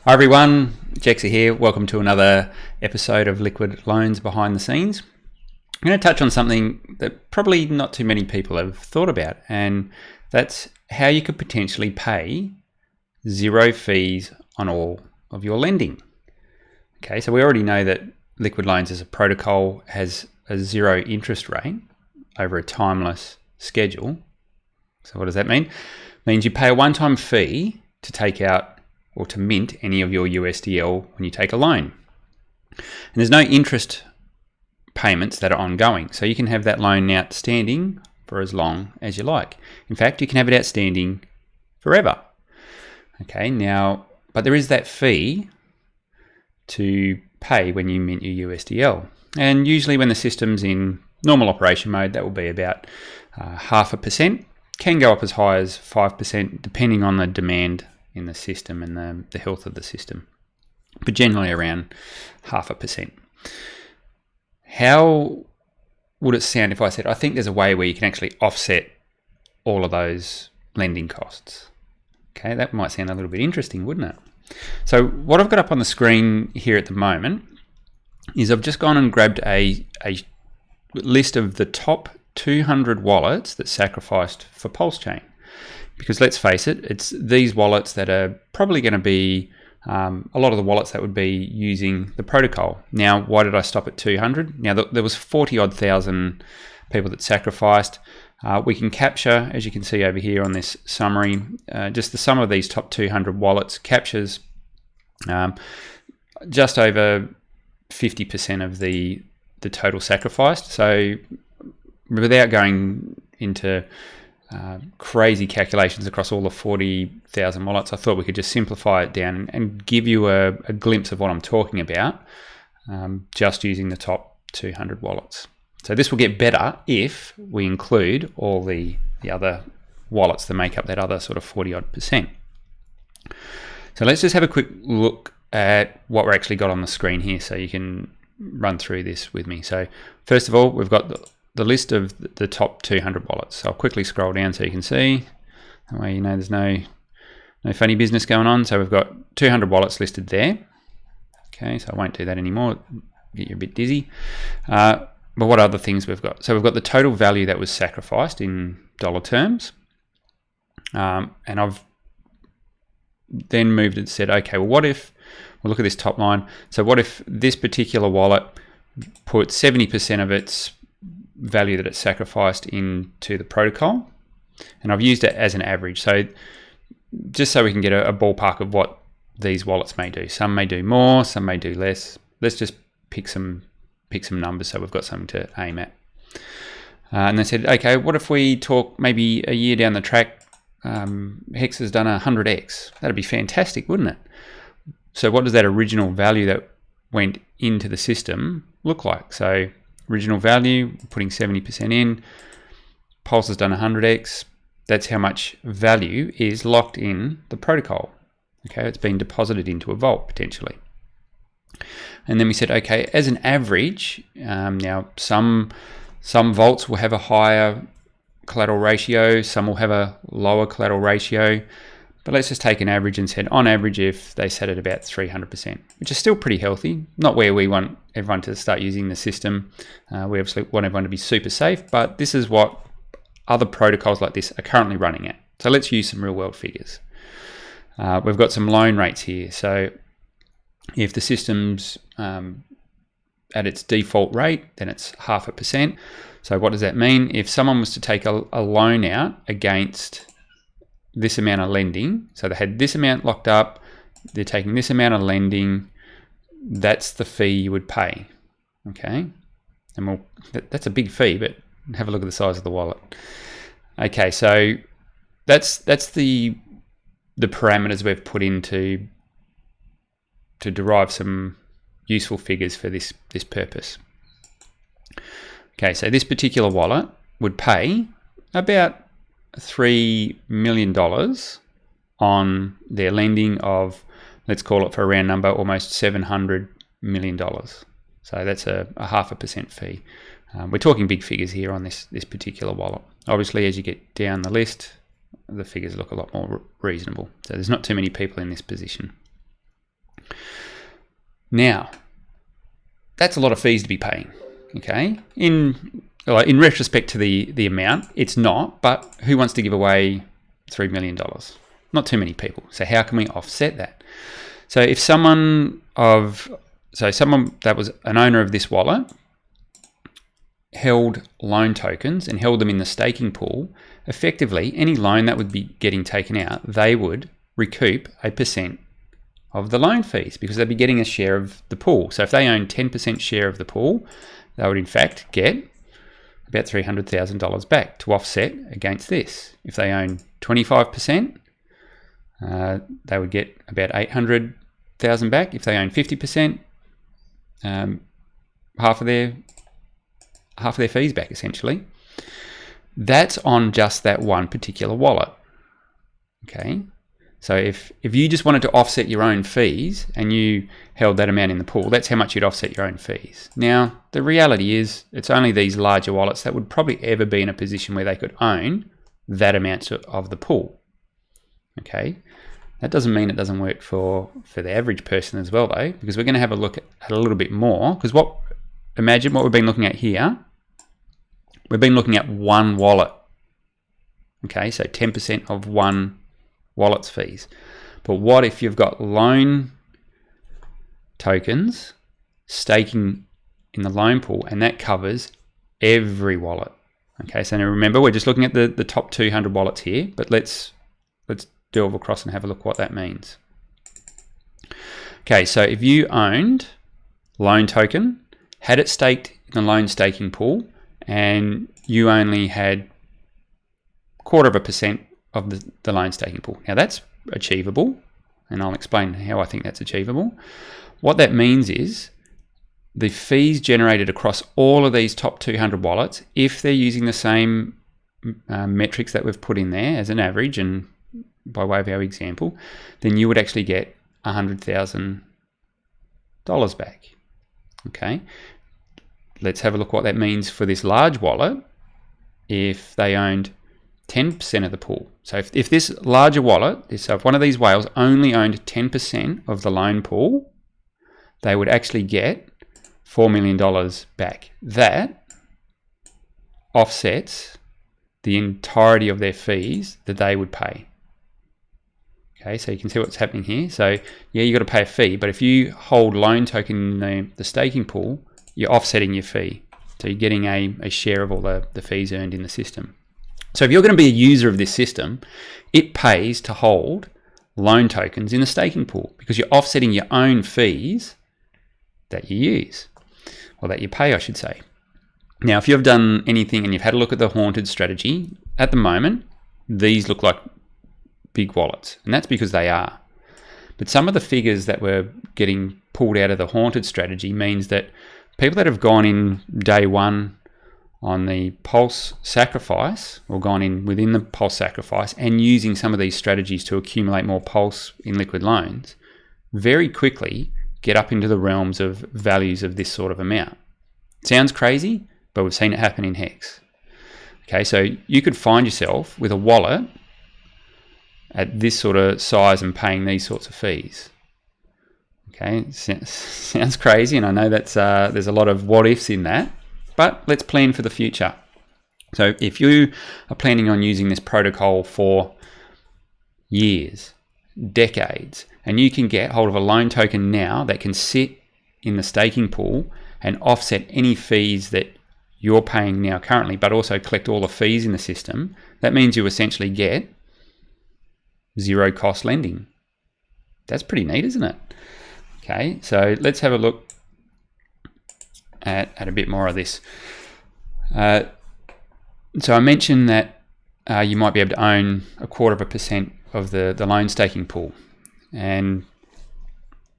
Hi everyone, Jexa here. Welcome to another episode of Liquid Loans Behind the Scenes. I'm going to touch on something that probably not too many people have thought about, and that's how you could potentially pay zero fees on all of your lending. Okay, so we already know that Liquid Loans as a protocol has a zero interest rate over a timeless schedule. So what does that mean? It means you pay a one-time fee to take out or to mint any of your USDL when you take a loan. And there's no interest payments that are ongoing. So you can have that loan outstanding for as long as you like. In fact, you can have it outstanding forever. Okay, now, but there is that fee to pay when you mint your USDL. And usually when the system's in normal operation mode, that will be about 0.5%. Can go up as high as 5% depending on the demand in the system and the health of the system, but generally around 0.5%. How would it sound if I said, I think there's a way where you can actually offset all of those lending costs? Okay, that might sound a little bit interesting, wouldn't it? So what I've got up on the screen here at the moment is I've just gone and grabbed a list of the top 200 wallets that sacrificed for Pulse Chain. Because let's face it, it's these wallets that are probably going to be a lot of the wallets that would be using the protocol. Now, why did I stop at 200? Now, there was 40 odd thousand people that sacrificed. We can capture, as you can see over here on this summary, just the sum of these top 200 wallets captures just over 50% of the total sacrificed. So without going into crazy calculations across all the 40,000 wallets, I thought we could just simplify it down and give you a glimpse of what I'm talking about just using the top 200 wallets. So this will get better if we include all the other wallets that make up that other sort of 40 odd percent. So let's just have a quick look at what we're actually got on the screen here so you can run through this with me. So first of all, we've got the list of the top 200 wallets. So I'll quickly scroll down so you can see. That way you know there's no funny business going on. So we've got 200 wallets listed there. Okay, so I won't do that anymore. Get you a bit dizzy. But what other things we've got? So we've got the total value that was sacrificed in dollar terms. And I've then moved and said, okay, well, what if, we'll look at this top line. So what if this particular wallet put 70% of its value that it's sacrificed into the protocol, and I've used it as an average, so just so we can get a ballpark of what these wallets may do. Some may do more, some may do less. Let's just pick some numbers so we've got something to aim at. And they said, okay, what if we talk maybe a year down the track, Hex has done 100x. That'd be fantastic, wouldn't it? So what does that original value that went into the system look like? So original value, putting 70% in, Pulse has done 100x. That's how much value is locked in the protocol. Okay, it's been deposited into a vault potentially. And then we said, okay, as an average, now some vaults will have a higher collateral ratio, some will have a lower collateral ratio. But let's just take an average and said, on average, if they set at about 300%, which is still pretty healthy, not where we want everyone to start using the system. We obviously want everyone to be super safe, but this is what other protocols like this are currently running at. So let's use some real world figures. We've got some loan rates here. So if the system's at its default rate, then it's 0.5%. So what does that mean? If someone was to take a loan out against this amount of lending, so they had this amount locked up, they're taking this amount of lending, that's the fee you would pay. Okay, and that's a big fee, but have a look at the size of the wallet. Okay, so that's the parameters we've put in to derive some useful figures for this purpose. Okay, so this particular wallet would pay about $3 million on their lending of, let's call it for a round number, almost $700 million. So that's a 0.5% fee. We're talking big figures here on this particular wallet. Obviously, as you get down the list, the figures look a lot more reasonable. So there's not too many people in this position. Now, that's a lot of fees to be paying. Okay, in retrospect to the amount, it's not. But who wants to give away $3 million? Not too many people. So how can we offset that? So if someone that was an owner of this wallet held loan tokens and held them in the staking pool, effectively any loan that would be getting taken out, they would recoup 8% of the loan fees because they'd be getting a share of the pool. So if they own 10% share of the pool, they would in fact get about $300,000 back to offset against this. If they own 25%, they would get about $800,000 back. If they own 50%, half of their fees back, essentially. That's on just that one particular wallet. Okay, so if you just wanted to offset your own fees and you held that amount in the pool, that's how much you'd offset your own fees. Now, the reality is it's only these larger wallets that would probably ever be in a position where they could own that amount of the pool. Okay, that doesn't mean it doesn't work for the average person as well, though, because we're going to have a look at a little bit more. Because imagine what we've been looking at here. We've been looking at one wallet. Okay, so 10% of one wallet's fees. But what if you've got loan tokens staking in the loan pool and that covers every wallet? Okay, so now remember, we're just looking at the top 200 wallets here, but let's delve across and have a look what that means. Okay, so if you owned loan token, had it staked in the loan staking pool, and you only had 0.25% of the loan staking pool. Now that's achievable, and I'll explain how I think that's achievable. What that means is the fees generated across all of these top 200 wallets, if they're using the same metrics that we've put in there as an average, and by way of our example, then you would actually get $100,000 back. Okay. Let's have a look what that means for this large wallet if they owned 10% of the pool. So if this larger wallet, so if one of these whales only owned 10% of the loan pool, they would actually get $4 million back. That offsets the entirety of their fees that they would pay. Okay, so you can see what's happening here. So yeah, you got to pay a fee, but if you hold loan token in the staking pool, you're offsetting your fee. So you're getting a share of all the fees earned in the system. So if you're going to be a user of this system, it pays to hold loan tokens in the staking pool because you're offsetting your own fees that you use, or that you pay, I should say. Now, if you've done anything and you've had a look at the haunted strategy, at the moment, these look like big wallets, and that's because they are. But some of the figures that were getting pulled out of the haunted strategy means that people that have gone in day one on the Pulse sacrifice, or gone in within the Pulse sacrifice and using some of these strategies to accumulate more Pulse in liquid loans, very quickly get up into the realms of values of this sort of amount. Sounds crazy, but we've seen it happen in Hex. Okay, so you could find yourself with a wallet at this sort of size and paying these sorts of fees. Okay, sounds crazy, and I know that's there's a lot of what ifs in that, but let's plan for the future. So if you are planning on using this protocol for years, decades, and you can get hold of a loan token now that can sit in the staking pool and offset any fees that you're paying now currently, but also collect all the fees in the system, that means you essentially get zero cost lending. That's pretty neat, isn't it? Okay, so let's have a look at a bit more of this. So I mentioned that you might be able to own 0.25% of the loan staking pool, and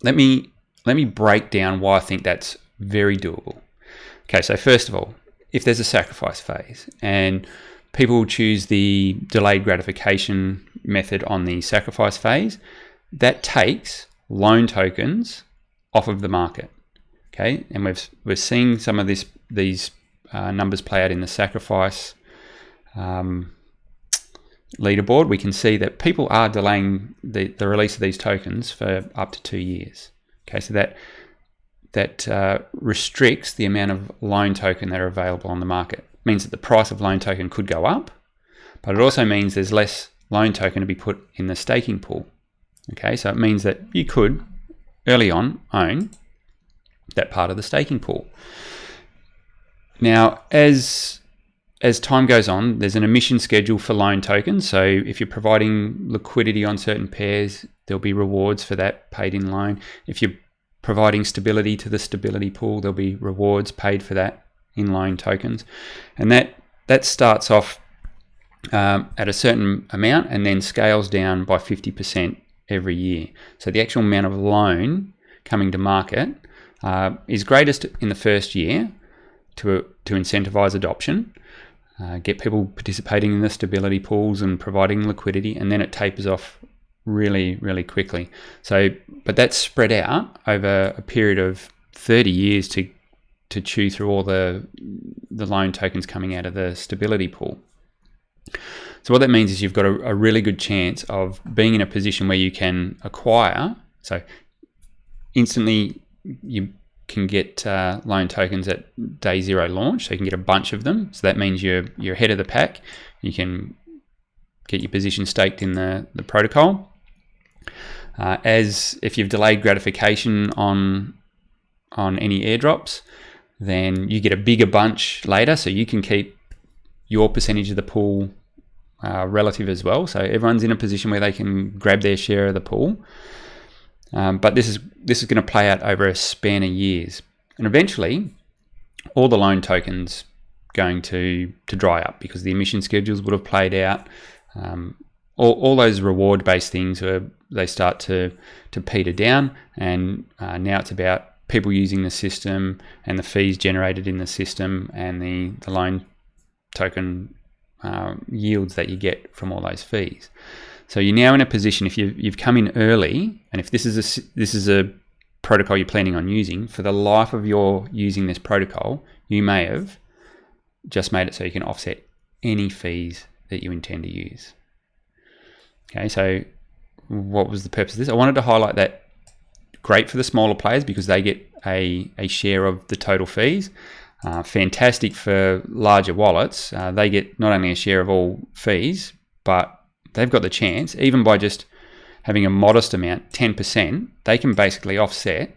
let me break down why I think that's very doable. Okay, so first of all, if there's a sacrifice phase and people choose the delayed gratification method on the sacrifice phase, that takes loan tokens off of the market. Okay, and we're seeing some of these numbers play out in the sacrifice leaderboard. We can see that people are delaying the release of these tokens for up to 2 years. Okay, so restricts the amount of loan token that are available on the market. It means that the price of loan token could go up, but it also means there's less loan token to be put in the staking pool. Okay, so it means that you could early on own that part of the staking pool. Now, as time goes on, there's an emission schedule for loan tokens. So if you're providing liquidity on certain pairs, there'll be rewards for that paid in loan. If you're providing stability to the stability pool, there'll be rewards paid for that in loan tokens. And that starts off at a certain amount and then scales down by 50% every year. So the actual amount of loan coming to market is greatest in the first year to incentivize adoption, get people participating in the stability pools and providing liquidity, and then it tapers off really, really quickly. So, but that's spread out over a period of 30 years to chew through all the loan tokens coming out of the stability pool. So what that means is you've got a really good chance of being in a position where you can acquire. So instantly you can get loan tokens at day zero launch. So you can get a bunch of them. So that means you're ahead of the pack. You can get your position staked in the protocol. As if you've delayed gratification on any airdrops, then you get a bigger bunch later. So you can keep your percentage of the pool relative as well. So everyone's in a position where they can grab their share of the pool. But this is going to play out over a span of years, and eventually all the loan tokens going to dry up because the emission schedules would have played out. All those reward based things they start to peter down, and now it's about people using the system and the fees generated in the system and the loan token yields that you get from all those fees. So you're now in a position, if you've come in early, and if this is a protocol you're planning on using, for the life of your using this protocol, you may have just made it so you can offset any fees that you intend to use. Okay, so what was the purpose of this? I wanted to highlight that great for the smaller players because they get a share of the total fees. Fantastic for larger wallets. They get not only a share of all fees, but they've got the chance, even by just having a modest amount, 10%, they can basically offset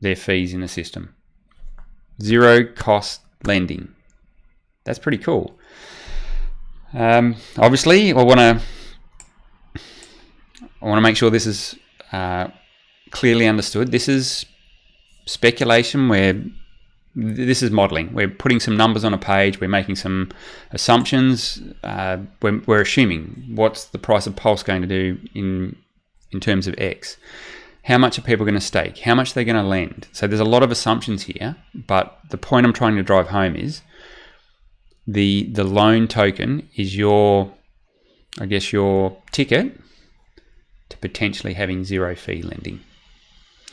their fees in the system. Zero cost lending. That's pretty cool. Obviously, I want to make sure this is clearly understood. This is speculation where this is modeling. We're putting some numbers on a page. We're making some assumptions. We're assuming what's the price of Pulse going to do in terms of X. How much are people going to stake? How much are they going to lend? So there's a lot of assumptions here, but the point I'm trying to drive home is the loan token is your ticket to potentially having zero fee lending.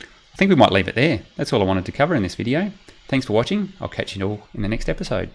I think we might leave it there. That's all I wanted to cover in this video. Thanks for watching. I'll catch you all in the next episode.